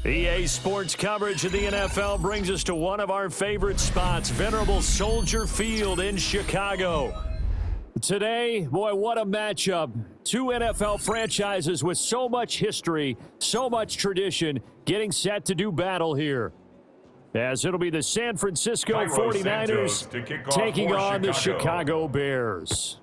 EA Sports coverage of the NFL brings us to one of our favorite spots, venerable Soldier Field in Chicago. Today, boy, what a matchup. Two NFL franchises with so much history, so much tradition, getting set to do battle here. As it'll be the San Francisco 49ers taking on the Chicago Bears.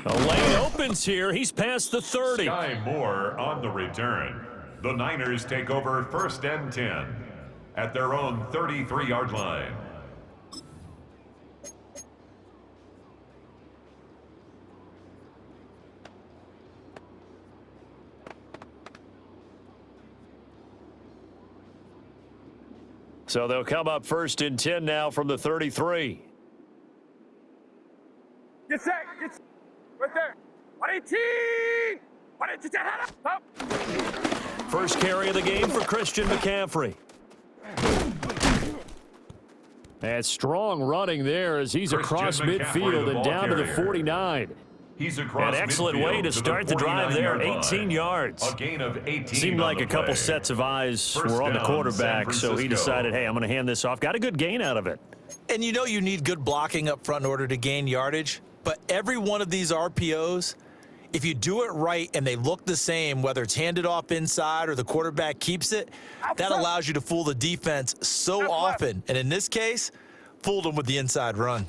The lane opens here. He's past the 30. Sky Moore on the return. The Niners take over 1st and 10 at their own 33-yard line. So they'll come up 1st and 10 now from the 33. Get set. Get set. Right there. 118. 118. Up. First carry of the game for Christian McCaffrey. And strong running there as he's across midfield and down to the 49. He's across an excellent way to start the drive there, 18 yards. A gain of 18. Seemed like a couple sets of eyes were on the quarterback, so he decided, hey, I'm going to hand this off. Got a good gain out of it. And you know you need good blocking up front in order to gain yardage, but every one of these RPOs, if you do it right and they look the same, whether it's handed off inside or the quarterback keeps it, that allows you to fool the defense so often. And in this case, fooled them with the inside run.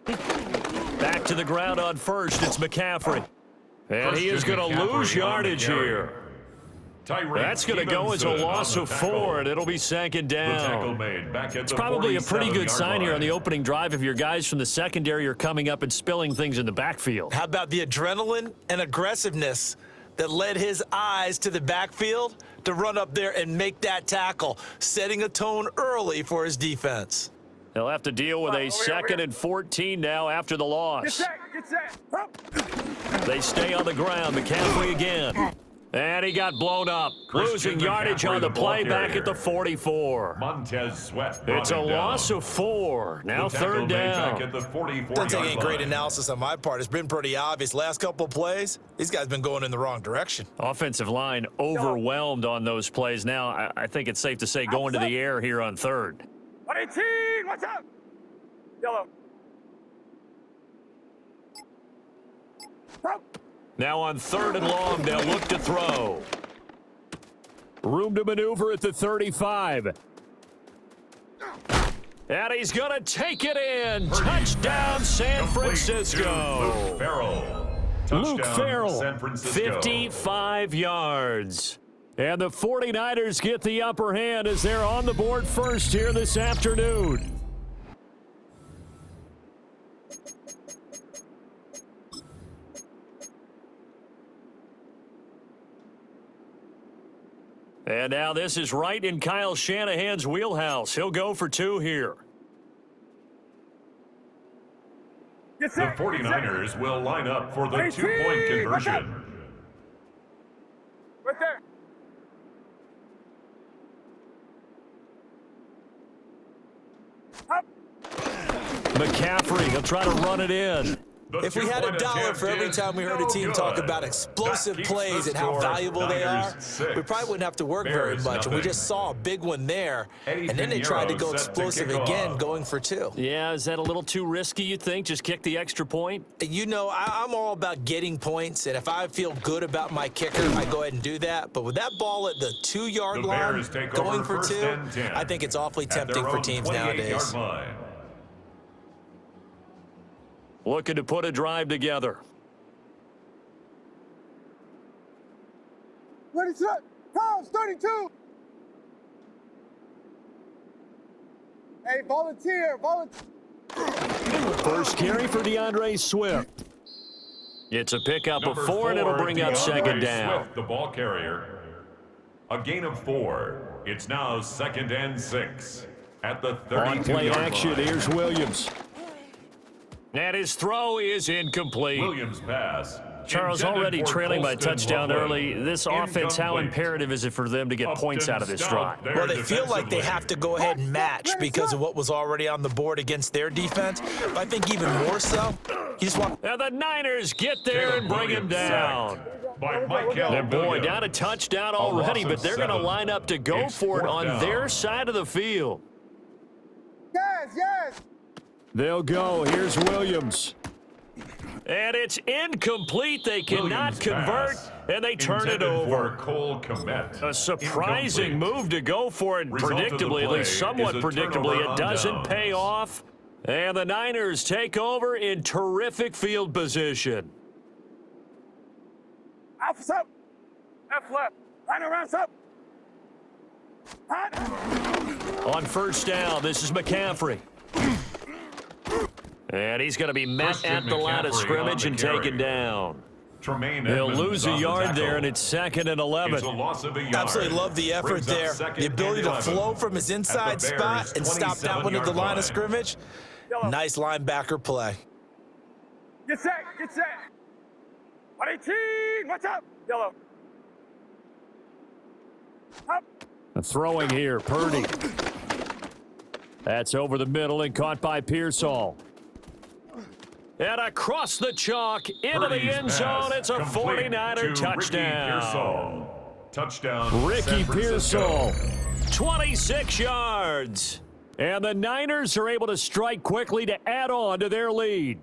Back to the ground on first. It's McCaffrey. And he is going to lose yardage here. That's going to go as a loss of 4, and it'll be 2nd down. It's probably a pretty good sign here on the opening drive if your guys from the secondary are coming up and spilling things in the backfield. How about the adrenaline and aggressiveness that led his eyes to the backfield to run up there and make that tackle, setting a tone early for his defense. They'll have to deal with a 2nd and 14 now after the loss. Get set. Get set. They stay on the ground. McCaffrey again. And he got blown up. Losing yardage on the play back at the 44. Montez Sweat. It's a loss of 4. Now 3rd down. Doesn't take any great analysis on my part. It's been pretty obvious. Last couple of plays, these guys been going in the wrong direction. Offensive line overwhelmed on those plays. Now, I think it's safe to say going to the air here on 3rd. 118. Watch out. Yellow. Now on 3rd and long, they'll look to throw. Room to maneuver at the 35. And he's going to take it in. Touchdown, San Francisco. Luke Farrell, 55 yards. And the 49ers get the upper hand as they're on the board first here this afternoon. And now this is right in Kyle Shanahan's wheelhouse. He'll go for 2 here. The 49ers will line up for the 2-point conversion. Right there. McCaffrey, he'll try to run it in. If we had $1 for every time we heard a team talk about explosive plays and how valuable they are, we probably wouldn't have to work very much. And we just saw a big one there, and then they tried to go explosive again, going for 2. Yeah, is that a little too risky, you think? Just kick the extra point? You know, I'm all about getting points, and if I feel good about my kicker, I go ahead and do that. But with that ball at the 2-yard line, going for 2, I think it's awfully tempting for teams nowadays. Looking to put a drive together. Ready, set. Pounds, 32. Hey, volunteer. First carry for DeAndre Swift. It's a pickup of 4, and it'll bring up 2nd down. Swift, the ball carrier. A gain of 4. It's now 2nd and 6 at the 32-yard line. On play action, here's Williams. And his throw is incomplete. Williams' pass Charles, Intended already for trailing by Colston touchdown Loveland. early. This offense, how Incomplete. imperative is it for them to get points out of this drive? Well, they feel like they have to go ahead and match because of what was already on the board against their defense. But I think even more so, you just want. And the Niners get there and bring him down. By Michael Their boy Williams. down a touchdown A already, loss but of they're going to 7. line up to go It's for it 4th on down. their side of the field. Yes, yes. They'll go. Here's Williams. And it's incomplete. They cannot Williams convert, pass. and they turn it Intended over. For Cole Kmet. A surprising Incomplete. move to go for it. Result of the Predictably, at play least somewhat is a predictably, turnover it on doesn't downs. pay off. And the Niners take over in terrific field position. Alpha's up. F left. Liner rounds up. Hot. On first down, this is McCaffrey. And he's going to be met Christian at the line of McCaffrey scrimmage on and the carry. taken down. Tremaine He'll Edmonds lose a on the yard tackle. there, and it's 2nd and 11. It's a loss of a yard. Absolutely love the effort Brings up there. 2nd The ability and to 11 flow from his at inside the spot Bears' and stop that one at the 27-yard line of scrimmage. Nice linebacker play. Get set. Get set. 118. What's up? Yellow. Up. Throwing here, Purdy. That's over the middle and caught by Pearsall. And across the chalk into Purdy's the end pass zone. It's a complete 49er to touchdown. Ricky Pearsall. Touchdown, Ricky San Francisco. Pearsall, 26 yards. And the Niners are able to strike quickly to add on to their lead.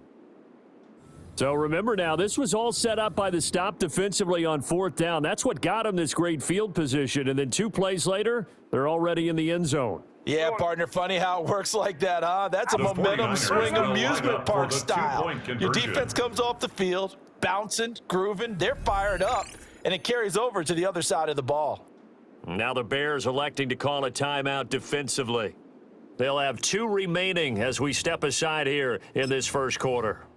So remember now, this was all set up by the stop defensively on 4th down. That's what got them this great field position. And then 2 plays later, they're already in the end zone. Yeah, partner, funny how it works like that, huh? That's a The momentum 49ers swing now line amusement up for park the style. two-point Your conversion. defense comes off the field, bouncing, grooving, they're fired up, and it carries over to the other side of the ball. Now the Bears electing to call a timeout defensively. They'll have 2 remaining as we step aside here in this first quarter.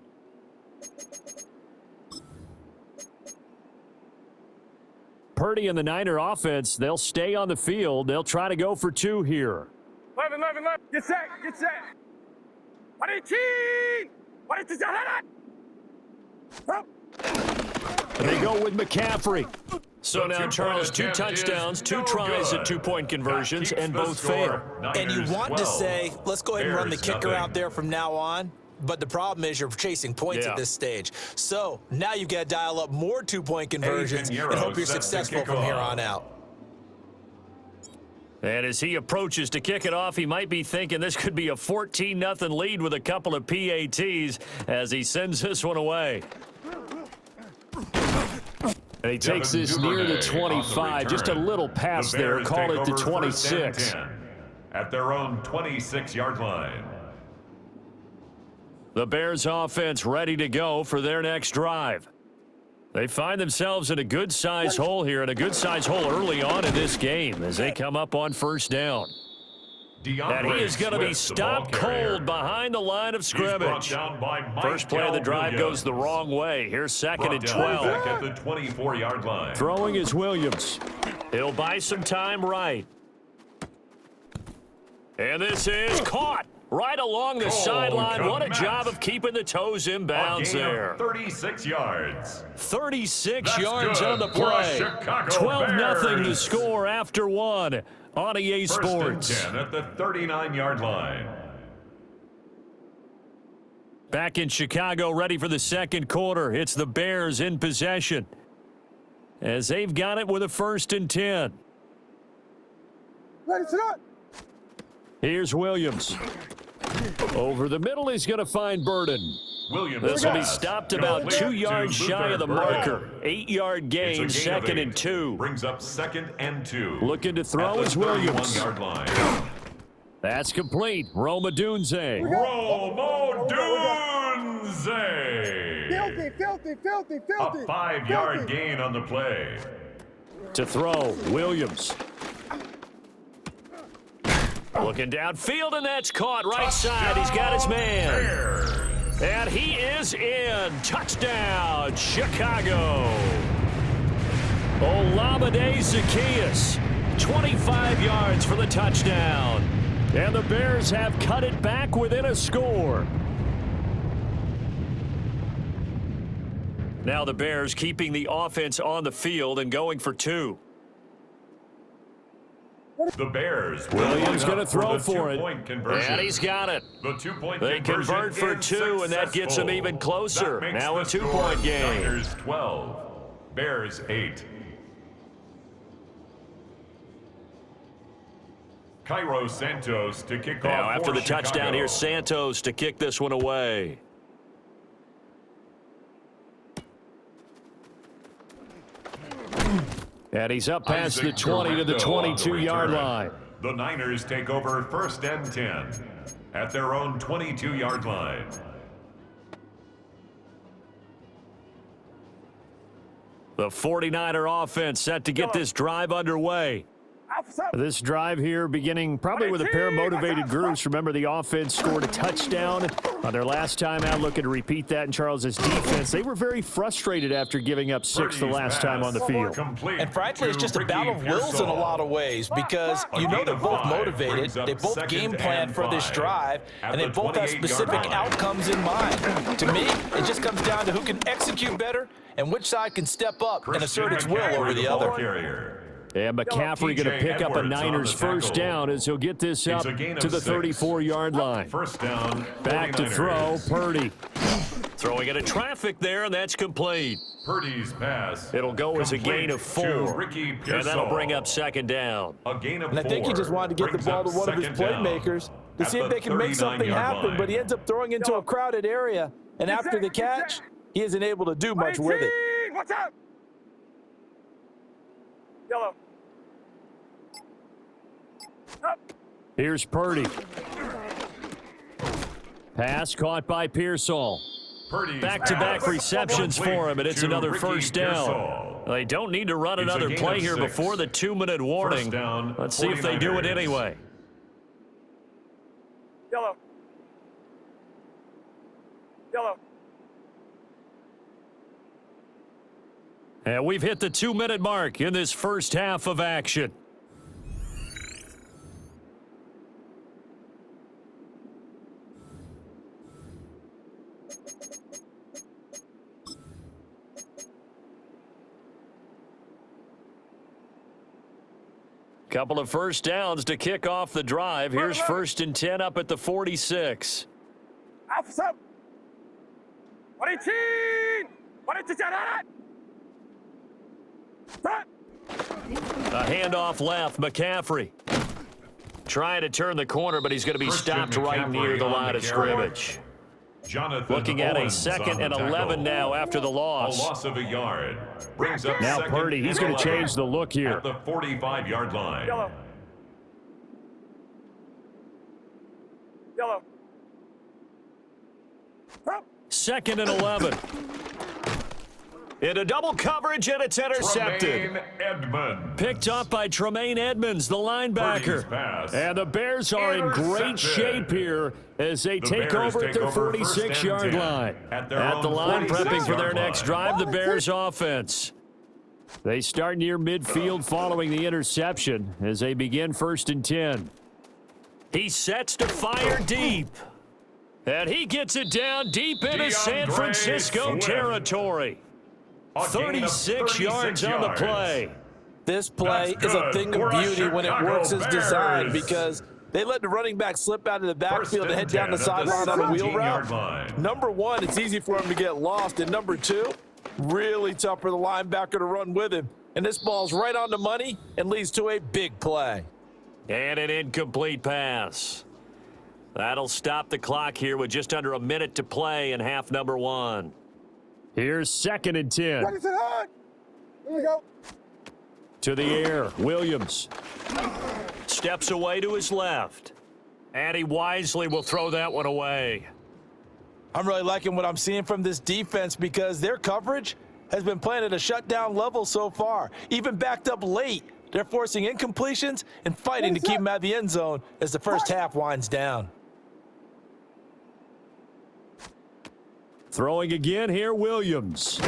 Purdy and the Niner offense, they'll stay on the field. They'll try to go for 2 here. 11. Get set. Get set. 118. 118. Up. And they go with McCaffrey. So The now, two-point Charles, 2 attempt is touchdowns, 2 no tries good. at 2-point conversions, That keeps and the both score. fail. And you Niners want to 12, say, let's go ahead and run the Bears kicker nothing. out there from now on. But the problem is you're chasing points Yeah. at this stage. So now you've got to dial up more 2-point conversions and Pinheiro hope you're sets the successful kick from here off. on out. And as he approaches to kick it off, he might be thinking this could be a 14-0 lead with a couple of PATs as he sends this one away. And he takes Devin this near the Duvernay on 25. Just a return. little pass The there. Bears Call take it the over 26. 1st and 10 at their own 26-yard line. The Bears offense ready to go for their next drive. They find themselves in a good-sized hole here, and a good-sized hole early on in this game as they come up on 1st down. And he is going to be stopped cold behind the line of scrimmage. First play of the drive goes the wrong way. Here's 2nd and 12. Back at the 24-yard line. Throwing is Williams. He'll buy some time right. And this is caught right along the sideline. What a Kmet. job of keeping the toes in bounds A gain of there. 36 yards. 36 That's yards good on the for a play. Chicago 12-0 the Bears. score after 1 on EA First Sports. and 10 at the 39-yard line. Back in Chicago, ready for the second quarter. It's the Bears in possession as they've got it with a 1st and 10. Ready, sit up. Here's Williams. Over the middle, he's going to find Burden. Williams This will be pass. stopped about Complete 2 to yards shy of the Luther marker. Burden. 8-yard It's a gain, gain of 2nd 8. and 2. Brings up 2nd and 2. Looking to throw at the is Williams. 31-yard line. That's complete. Roma Dunze. Romo Dunze. Filthy. A 5-yard gain on the play. To throw, Williams. Looking downfield, and that's caught right side. He's got his man. Bears. And he is in. Touchdown, Chicago. Olamide Zaccheaus, 25 yards for the touchdown. And the Bears have cut it back within a score. Now the Bears keeping the offense on the field and going for 2. The Bears. Williams going to throw for it. Conversion. And he's got it. The 2-point They convert for 2, and that gets them even closer. Now a 2-point game. Niners 12, Bears 8. Cairo Santos to kick off. Now after for the touchdown, Chicago. here's Santos to kick this one away. And he's up past the 20 to the 22-yard line. The Niners take over 1st and 10 at their own 22-yard line. The 49er offense set to get this drive underway. This drive here beginning probably with a pair of motivated groups. Remember, the offense scored a touchdown on their last time out. Looking to repeat that in Charles's defense. They were very frustrated after giving up 6 the last time on the field. And frankly, it's just a battle of wills in a lot of ways because you know they're both motivated. They both game plan for this drive, and they both have specific outcomes in mind. To me, it just comes down to who can execute better and which side can step up and assert its will over the other. And McCaffrey going to pick up a Niners first down as he'll get this up to the 34-yard line. First down, Back to 49ers. throw, Purdy. Throwing into traffic there, and that's complete. Purdy's pass. It'll go as a gain of 4. Ricky And that'll bring Pearsall. up 2nd down. A gain of And I think he 4 just wanted to get the brings ball up to one of his 2nd down playmakers to at see if the they can make something 39-yard happen, line. but he ends up throwing into a crowded area, and after the catch, he isn't able to do much with it. Watch out! Yellow. Up. Here's Purdy. Pass caught by Pearsall. Purdy's Back-to-back pass. receptions for him, and it's To another Ricky first down. Pearsall. They don't need to run It's a another gain play of here 6. before the 2-minute warning. First down, Let's see if they do it 49ers. anyway. Yellow. Yellow. And we've hit the 2-minute mark in this first half of action. Couple of first downs to kick off the drive. Here's 1st and 10 up at the 46. Officer. 18. 22. Stop. A handoff left, McCaffrey. Trying to turn the corner, but he's going to be Christian stopped right McCaffrey near the on line the of carry. scrimmage. Jonathan Looking at a Owens 2nd on the and tackle. 11 now after the A loss. loss of a yard. Brings up Now 2nd Purdy, he's and going to 11 change the look here. at the 45-yard line. Yellow. Yellow. Stop. 2nd and 11. Into double coverage, and it's intercepted. Tremaine Edmonds. Picked up by Tremaine Edmonds, the Purdy's linebacker. pass. And the Bears are in great Intercepted. shape here as they The take Bears over at take their over 46-yard 1st and 10 line. at their At the own line, prepping for their 46-yard next line. drive, the Bears offense. They start near midfield following the interception as they begin 1st and 10. He sets to fire deep. And he gets it down deep into San DeAndre Francisco Swift. territory. A gain of 36 yards on the yards. play. This play That's is a good thing for of a beauty when it Chicago works as designed Bears. because they let the running back slip out of the First backfield and and head down 10 the at the sideline on a wheel 17-yard route. line. Number one, it's easy for him to get lost. And number two, really tough for the linebacker to run with him. And this ball's right on the money and leads to a big play. And an incomplete pass. That'll stop the clock here with just under a minute to play in half number 1. Here's 2nd and 10. Ready, set, hard. Here we go. To the air, Williams. Steps away to his left. And he wisely will throw that one away. I'm really liking what I'm seeing from this defense because their coverage has been playing at a shutdown level so far. Even backed up late, they're forcing incompletions and fighting to keep them out of the end zone as the first half winds down. Throwing again here, Williams.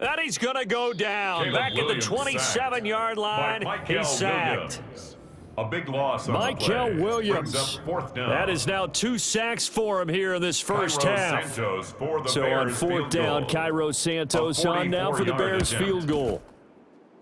And he's going to go down. Caleb Back at the Williams 27-yard sacked by line. Michael He's sacked. Williams. A big loss on the Michael play. Williams. Brings up fourth down. That is now 2 sacks for him here in this first Cairo half. Santos for the So Bears on fourth field down, goal. Cairo Santos on now for the 44-yard Bears attempt. field goal.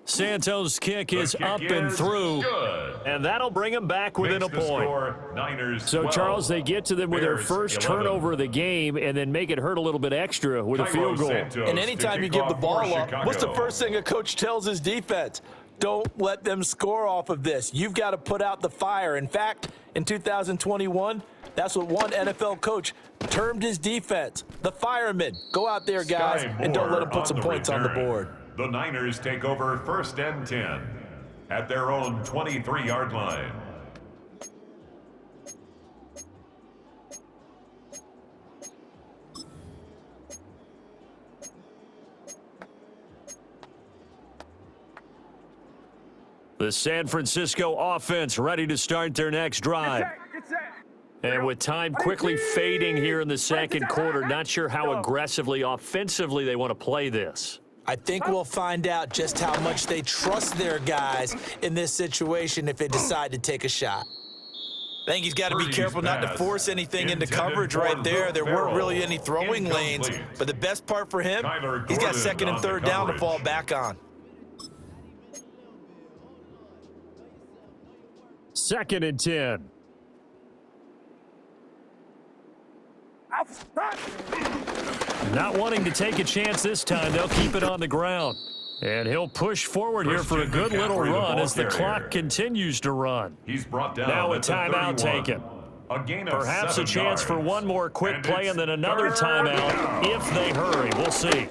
Santos' kick The is kick up and is through, good. and that'll bring him back within Makes a the point. score Niners So, 12, Charles, they get to them with their Bears first 11. turnover of the game and then make it hurt a little bit extra with a Cairo field goal. Santos And to anytime you kick give the off ball for up, what's the Chicago. first thing a coach tells his defense? Don't let them score off of this. You've got to put out the fire. In fact, in 2021, that's what one NFL coach termed his defense, the firemen. Go out there, guys, Sky and don't let Moore them put some points on the return. board. The Niners take over first and 10 at their own 23-yard line. The San Francisco offense ready to start their next drive. Get set. And with time quickly fading here in the second quarter, not sure how aggressively, offensively they want to play this. I think we'll find out just how much they trust their guys in this situation if they decide to take a shot. I think he's got to be Purdy's careful not to pass force anything into intended coverage for right there. There weren't Farrell. really any throwing lanes, Incomplete. but the best part for him, Kyler he's got Gordon second and on the third down to coverage. fall back on. Second and 10. Outside. Not wanting to take a chance this time, they'll keep it on the ground. And he'll push forward here for a Christian good little McCaffrey, the run ball as the carrier. clock continues to run. He's brought down Now a at the timeout 31. taken. A gain of Perhaps a 7 chance for yards. one more quick And play it's and then another third timeout down. if they hurry. We'll see.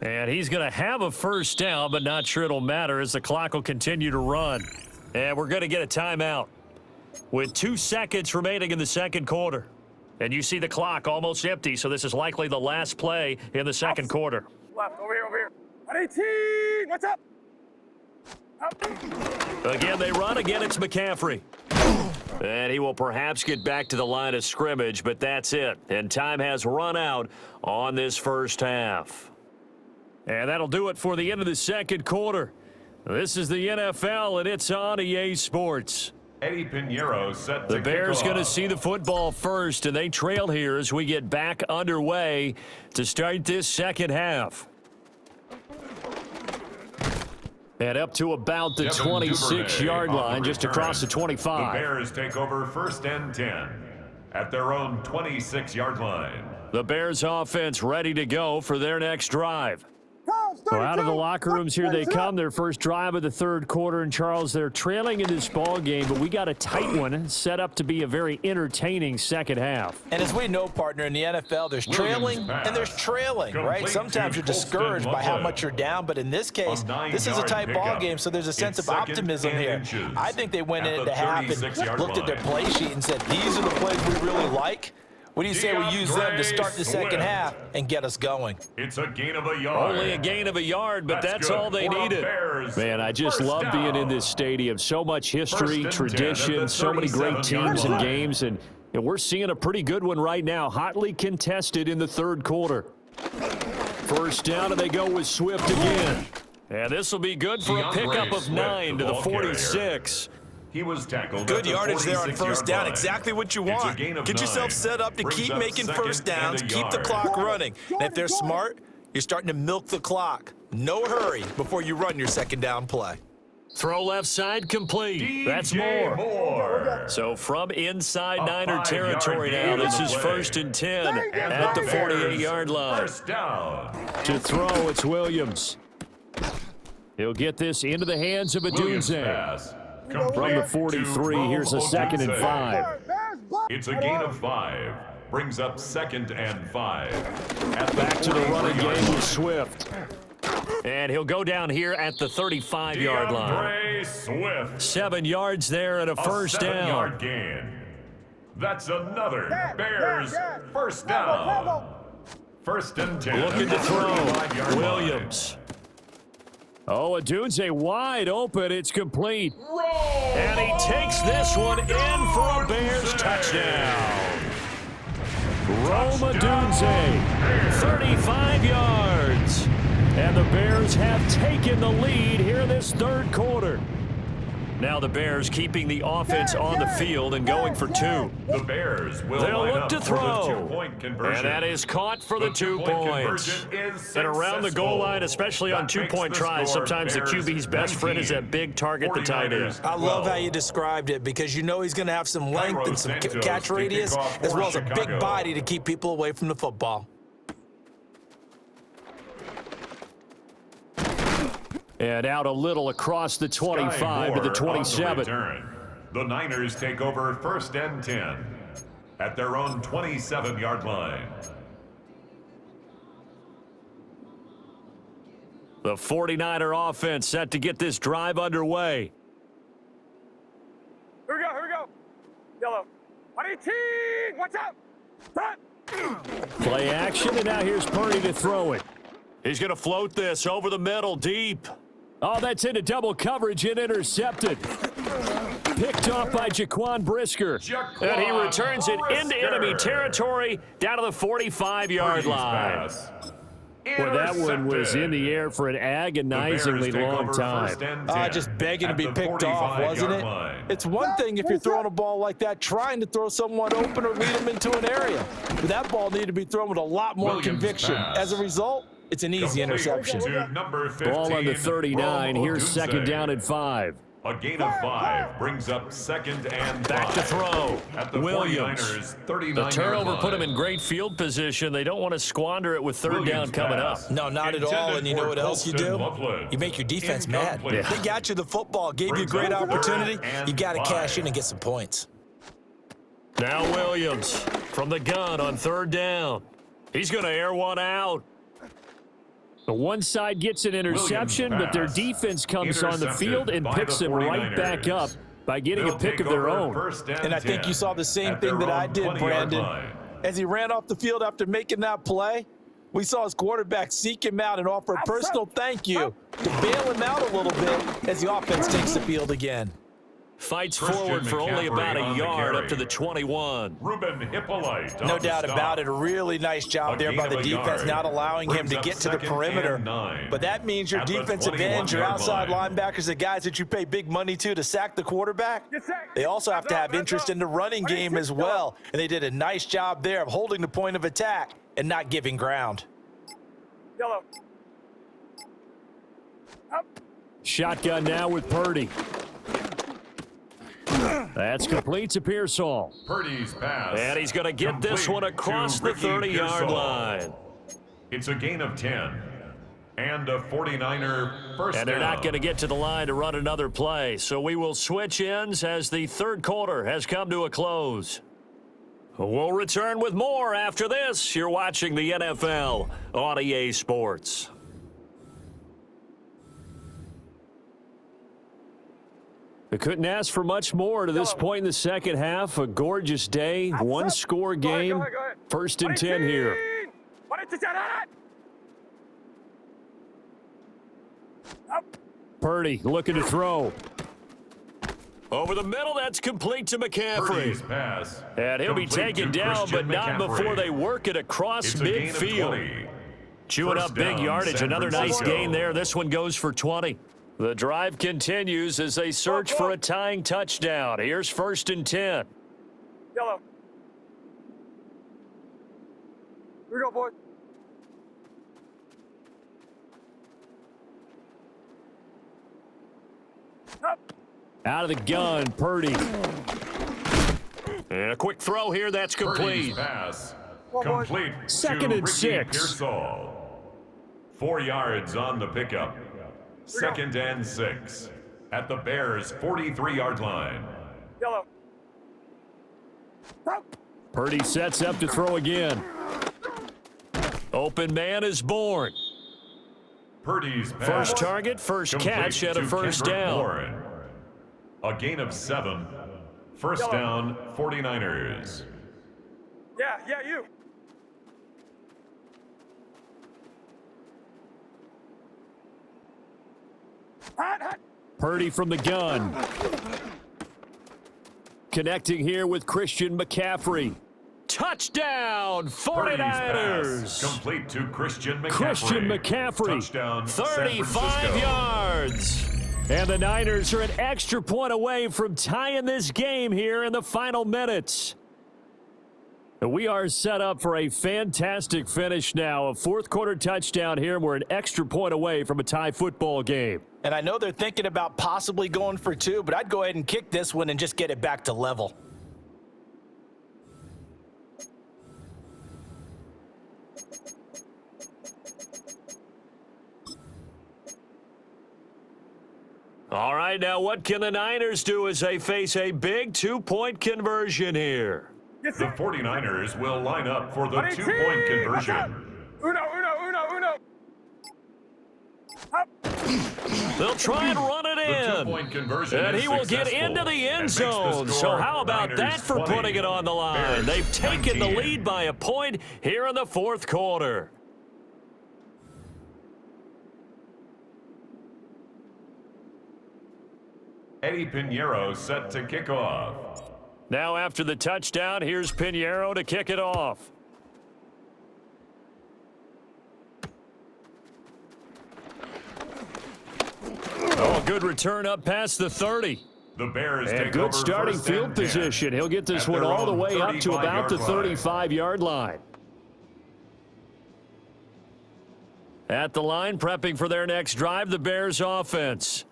And he's going to have a first down, but not sure it'll matter as the clock will continue to run. And we're going to get a timeout with 2 seconds remaining in the second quarter. And you see the clock almost empty, so this is likely the last play in the second quarter. Left, over here. 18. What's up? Up. Again, they run. Again, it's McCaffrey. And he will perhaps get back to the line of scrimmage, but that's it. And time has run out on this first half. And that'll do it for the end of the second quarter. This is the NFL, and it's on EA Sports. Eddie Pinheiro set to The Bears kick going to off. see the football first, and they trail here as we get back underway to start this second half. And up to about the Devin 26-yard Duvernay on line, the just return. across the 25. The Bears take over first and 10 at their own 26-yard line. The Bears offense ready to go for their next drive. Well, out of the locker rooms here they come. Their first drive of the third quarter. And, Charles, they're trailing in this ball game, but we got a tight one set up to be a very entertaining second half. And as we know, partner, in the NFL, there's Williams trailing pass. and there's trailing, right? Complete Sometimes to you're discouraged Colston by how Loveland. much you're down, but in this case, A this is a 9-yard tight ball pickup. game, so there's a sense It's of second optimism and here. inches I think they went at into the half and 36-yard looked at their line. play sheet and said, these are the plays we really like. What do you say we use them to start the second Swift. half and get us going? It's a gain of a yard. Only a gain of a yard, but that's good all they for the needed. Bears. Man, I just First love being in down. this stadium. So much history, First and 10 tradition, at the so many great 37-yard teams and line. games, and we're seeing a pretty good one right now, hotly contested in the third quarter. First down, and they go with Swift again. And this will be good for a DeAndre pickup of Swift, 9 to the ball carrier. 46. He was tackled Good at the yardage there on 46-yard first down. line. Exactly what you It's a want. gain of Get 9. yourself set up to Brings keep up making second first downs, and a keep the yard. clock running. And if they're smart, you're starting to milk the clock. No hurry before you run your second down play. Throw left side complete. That's DJ more. Moore. So from inside A Niner 5-yard territory now, gain this on is the play. first and 10 And at the Bears 48-yard line. First down. To throw, it's Williams. He'll get this into the hands of Williams Adunze. pass. From the Complete 43, to here's a Mo second and Odunze. 5. It's a gain of 5. Brings up second and 5. At Back to the running 43-yard game line. with Swift. And he'll go down here at the 35-yard line. DeAndre Swift. 7 yards there and a first down. 7-yard gain. That's another Bears first down. First and 10. Looking to throw. 35-yard line. Williams. Oh, Adunze wide open. It's complete. And he takes this one in for a Bears touchdown. Rome Adunze, 35 yards. And the Bears have taken the lead here in this third quarter. Now the Bears keeping the offense on the field and going for two. The Bears will They'll line look up to for throw. the two-point conversion. And that is caught for the 2 two-point points. conversion is And around the goal successful. line, especially on That two-point makes the tries, score sometimes the Bears QB's best friend is 19, that big target, the tight end. 49ers I love how 12. you described it because you know he's going to have some length and some Santos catch to kick radius, off as for well as a big Chicago. body to keep people away from the football. And out a little across the 25 to the Sky Moore on 27. return. The Niners take over 1st and 10 at their own 27-yard line. The 49er offense set to get this drive underway. Here we go, here we go. Yellow. 118, watch out. Front. Play action, and now here's Purdy to throw it. He's going to float this over the middle, deep. Oh, that's into double coverage and intercepted. Picked off by Jaquan Brisker. And he returns it into enemy territory down to the 45-yard Purdy's line. pass. Well, that one was in the air for an agonizingly long time. Just begging to be picked off, wasn't it? It's one thing if you're throwing a ball like that, trying to throw someone open or lead them into an area. But that ball needed to be thrown with a lot more Williams conviction. pass. As a result, it's an easy interception. To number 15, Ball on the 39. Rome Here's Odunze. second down and 5. A gain of 5 brings up 2nd and 5. Back to throw. At the Williams. 49ers 39 The turnover line. put him in great field position. They don't want to squander it with third down Williams coming up. pass. No, not at all. Intended And you know for what else you Colston do? Loveland. You make your defense mad. Incomplete. They got you the football, gave you a Brings great up third opportunity. and You got to 5. cash in and get some points. Now Williams from the gun on third down. He's going to air one out. The one side gets an interception, Williams but their pass. defense comes on the field and Intercepted by picks the them right 49ers. back up by getting They'll a pick take of their over own. 1st And I think 10 you saw the same at thing their that I own did, 20-yard Brandon. line. As he ran off the field after making that play, we saw his quarterback seek him out and offer a personal thank you to bail him out a little bit as the offense takes the field again. Fights Christian forward for only McCaffrey about a on the yard carry. up to the 21. Ruben Hippolyte. No on the doubt stop. about it. A really nice job A there gain by of the a defense, yard. not allowing him Brings to up get to the 2nd perimeter. and 9. But that means your At the defensive ends, your 21-yard outside line. linebackers, the guys that you pay big money to sack the quarterback, Get sacked. they also have to have interest in the running game as well. And they did a nice job there of holding the point of attack and not giving ground. Yellow. Up. Shotgun now with Purdy. That's complete to Pearsall. Purdy's pass. And he's going to get this complete one across to the Ricky 30-yard Pearsall. line. It's a gain of 10 and a 49er first And they're down. not going to get to the line to run another play. So we will switch ends as the third quarter has come to a close. We'll return with more after this. You're watching the NFL on EA Sports. We couldn't ask for much more to this point in the second half. A gorgeous day, one-score game. Go ahead. 1st and 10 here. 118, up. Purdy looking to throw. Over the middle, that's complete to Purdy's McCaffrey. pass. And he'll be complete taken to down, but Christian not McCaffrey. before they work it across It's a gain of midfield. 20. Chewing First up big down, yardage. San Another nice Francisco. gain there. This one goes for 20. The drive continues as they search for a tying touchdown. Here's 1st and 10. Yellow. Here we go, boys. Up. Out of the gun, Purdy. And a quick throw here. That's complete. Purdy's pass. Come on, boys. Complete. Second to and Ricky 6. Pearsall. 4 yards on the pickup. 2nd and 6 at the Bears' 43-yard line. Yellow. Up. Purdy sets up to throw again. Open man is born. Purdy's pass. First target, first complete catch, and a to first Kendrick down. Bourne. A gain of 7. First down, 49ers. Yeah, you. Hot. Purdy from the gun. Connecting here with Christian McCaffrey. Touchdown, Purdy's pass. 49ers. Complete to Christian McCaffrey. Christian McCaffrey, Touchdown, San 35 Francisco. yards. And the Niners are an extra point away from tying this game here in the final minutes. We are set up for a fantastic finish now. A fourth quarter touchdown here. We're an extra point away from a tie football game. And I know they're thinking about possibly going for two, but I'd go ahead and kick this one and just get it back to level. All right, now what can the Niners do as they face a big two-point conversion here? The 49ers will line up for the two-point conversion. Uno. Up. They'll try and run it The in. two-point conversion And is he will get successful into the and end makes the zone. So score how about Niners that for 20, putting it on the line? Bears They've taken 19. the lead by a point here in the fourth quarter. Eddie Pinheiro set to kick off. Now after the touchdown, here's Pinheiro to kick it off. Oh, good return up past the 30. The Bears And take good over starting first field and 10 position. He'll get this at one their all the own way up to about the 35-yard line. 35-yard line. At the line, prepping for their next drive, the Bears offense.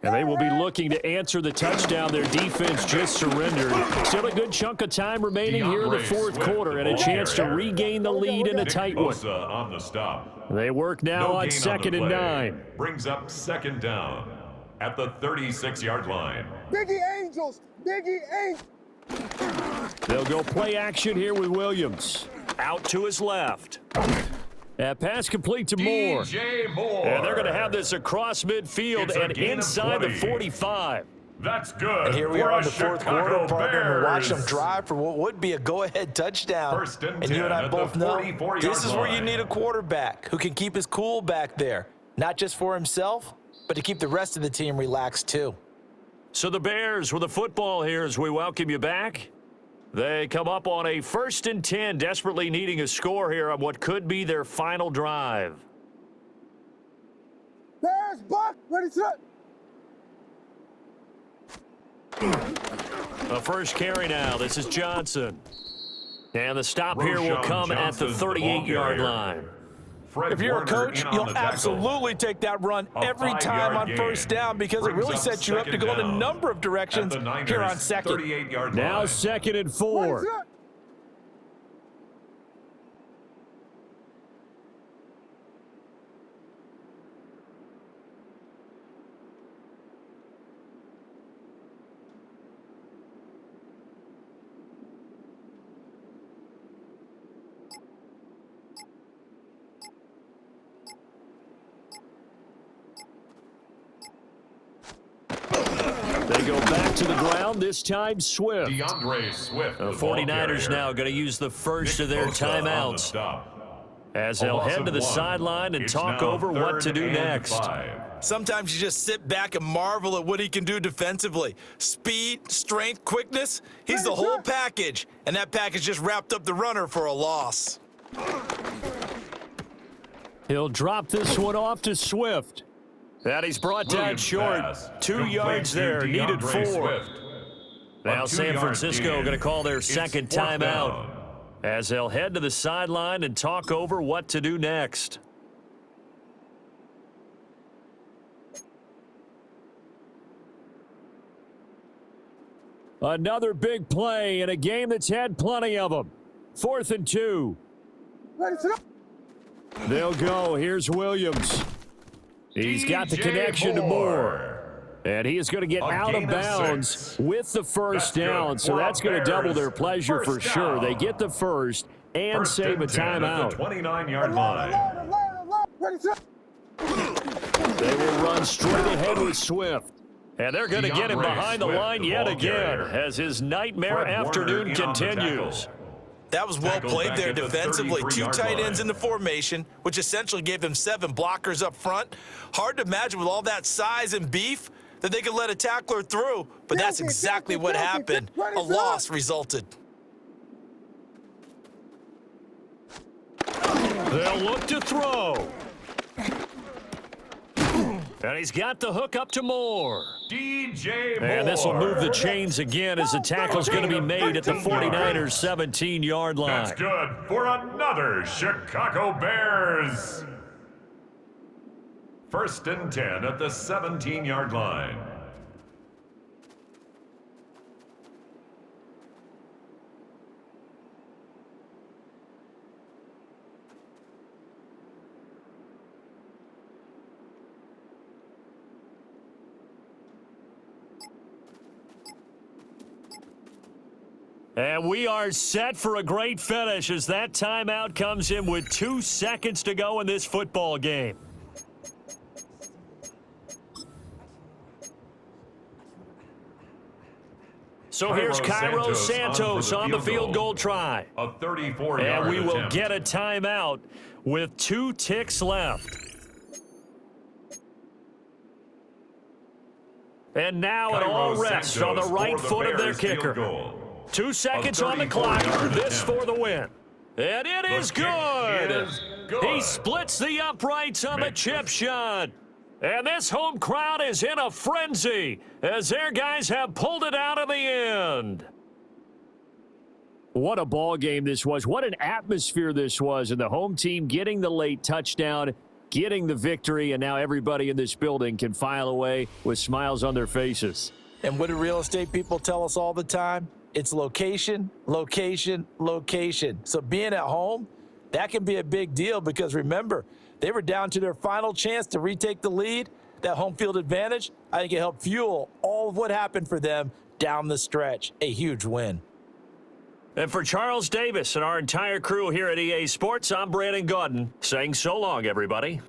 And they will be looking to answer the touchdown their defense just surrendered. Still a good chunk of time remaining here in the fourth quarter and a chance to regain the lead in a tight one. Bosa on the stop. They work now No on gain second the and play. 9. Brings up second down at the 36-yard line. Biggie Angels. They'll go play action here with Williams. Out to his left. That pass complete to Moore. DJ Moore. And they're going to have this across midfield It's a and gain of inside the 20. 45. That's good. And here we for are in a the fourth Chicago quarter, partner, and watch them Bears. drive for what would be a go-ahead touchdown. First and you 10 and I at the both know 44-yard this is where you line. need a quarterback who can keep his cool back there, not just for himself, but to keep the rest of the team relaxed too. So the Bears with the football here as we welcome you back. They come up on a 1st and 10, desperately needing a score here on what could be their final drive. Bears, Buck, ready, set. The first carry now. This is Johnson. And the stop here will Roshan come at the Johnson's the ball 38-yard carrier. line. Fred If you're a Warner coach, in on you'll the tackle. absolutely take that run A every 5-yard time on gain. first down because it Brings really up sets you up to second go in a down number of directions at the Niners' here on second. 38-yard Now line. 2nd and 4. They go back to the ground, this time Swift. DeAndre Swift. The the ball 49ers carrier. now going to use the first Nick of their Bosa on the timeouts stop. as A they'll loss head of to the 1. sideline and It's talk now over what to 3rd do and next. 5. Sometimes you just sit back and marvel at what he can do defensively. Speed, strength, quickness, he's the whole package. And that package just wrapped up the runner for a loss. He'll drop this one off to Swift. And he's brought down Williams short. pass. 2 Complete yards to there, needed DeAndre 4. Swift. Now A San 2-yard Francisco gain. going to call their It's second 4th timeout down. as they'll head to the sideline and talk over what to do next. Another big play in a game that's had plenty of them. 4th and 2. Ready, set. They'll go. Here's Williams. He's got the DJ connection to Moore. And he is going to get A out of gain of bounds 6. with the first That's down. good So for that's a going to double Bears their pleasure for first sure. down. They get the first and First save a and 10 at the timeout. 29-yard line. Ready, set. They will run straight ahead with Swift. And they're going to get him DeAndre behind the Swift, line the yet ball again carrier. as his nightmare Fred Warner afternoon in on the continues. tackle. That was well Tackled played back there at the defensively. 2 33-yard tight ends line. in the formation, which essentially gave them 7 blockers up front. Hard to imagine with all that size and beef that they could let a tackler through, but that's exactly what happened. A loss resulted. They'll look to throw. And he's got the hook up to Moore. DJ Moore. And this will move the chains again as the tackle's going to be made at the 49ers 17-yard line. That's good for another Chicago Bears. 1st and 10 at the 17-yard line. And we are set for a great finish as that timeout comes in with 2 seconds to go in this football game. So here's Cairo Santos on the field goal try. A 34-yard And we will attempt. get a timeout with 2 ticks left. And now it all Cairo rests on the Santos right for the foot of their Bears field kicker. goal. 2 seconds A on the clock. 34-yard This attempt. for the win. And it The is kick good. is good. He splits the uprights on the Makes chip it. shot. And this home crowd is in a frenzy as their guys have pulled it out in the end. What a ball game this was. What an atmosphere this was. And the home team getting the late touchdown, getting the victory, and now everybody in this building can file away with smiles on their faces. And what do real estate people tell us all the time? It's location, location, location. So being at home, that can be a big deal because remember, they were down to their final chance to retake the lead. That home field advantage, I think it helped fuel all of what happened for them down the stretch. A huge win. And for Charles Davis and our entire crew here at EA Sports, I'm Brandon Gaudin saying so long, everybody.